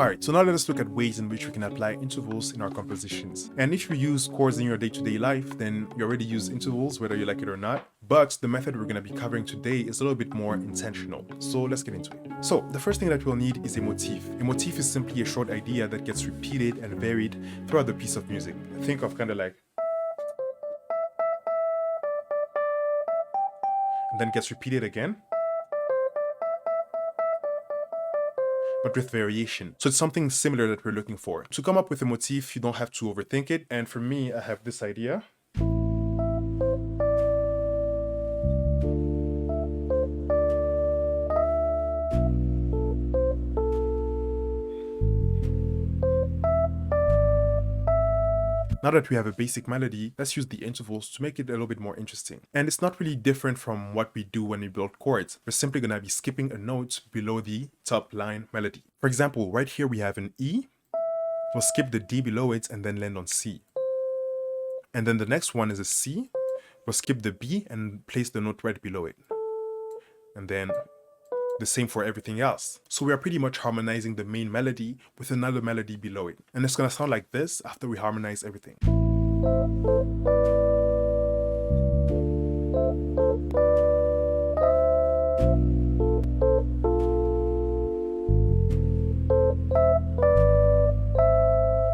Alright, so now let us look at ways in which we can apply intervals in our compositions. And if you use chords in your day-to-day life, then you already use intervals, whether you like it or not. But the method we're going to be covering today is a little bit more intentional. So let's get into it. So the first thing that we'll need is a motif. A motif is simply a short idea that gets repeated and varied throughout the piece of music. Think of kind of like, and then gets repeated again, but with variation. So it's something similar that we're looking for. To come up with a motif, you don't have to overthink it. And for me, I have this idea. Now that we have a basic melody, let's use the intervals to make it a little bit more interesting. And it's not really different from what we do when we build chords. We're simply going to be skipping a note below the top line melody. For example, right here we have an E. We'll skip the D below it and then land on C. And then the next one is a C. We'll skip the B and place the note right below it. And then the same for everything else. So we are pretty much harmonizing the main melody with another melody below it. And it's gonna sound like this after we harmonize everything.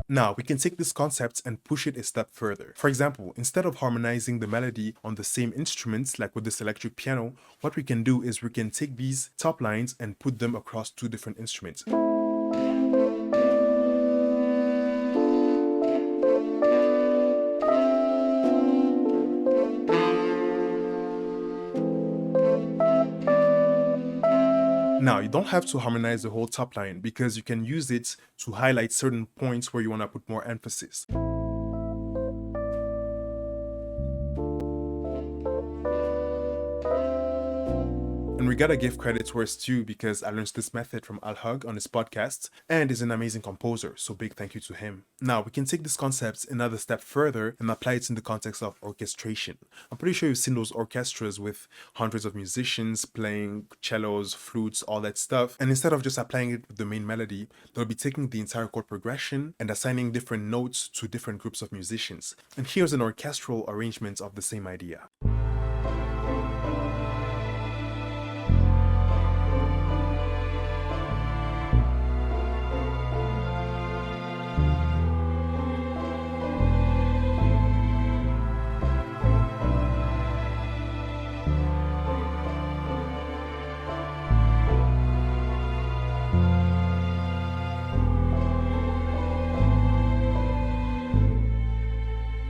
Now, we can take this concept and push it a step further. For example, instead of harmonizing the melody on the same instruments, like with this electric piano, what we can do is we can take these top lines and put them across two different instruments. Now, you don't have to harmonize the whole top line because you can use it to highlight certain points where you want to put more emphasis. And we gotta give credit where it's due because I learned this method from Al Hug on his podcast and is an amazing composer, so big thank you to him. Now we can take this concept another step further and apply it in the context of orchestration. I'm pretty sure you've seen those orchestras with hundreds of musicians playing cellos, flutes, all that stuff. And instead of just applying it with the main melody, they'll be taking the entire chord progression and assigning different notes to different groups of musicians. And here's an orchestral arrangement of the same idea.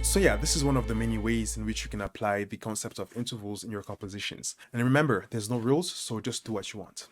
So yeah, this is one of the many ways in which you can apply the concept of intervals in your compositions. And remember, there's no rules, so just do what you want.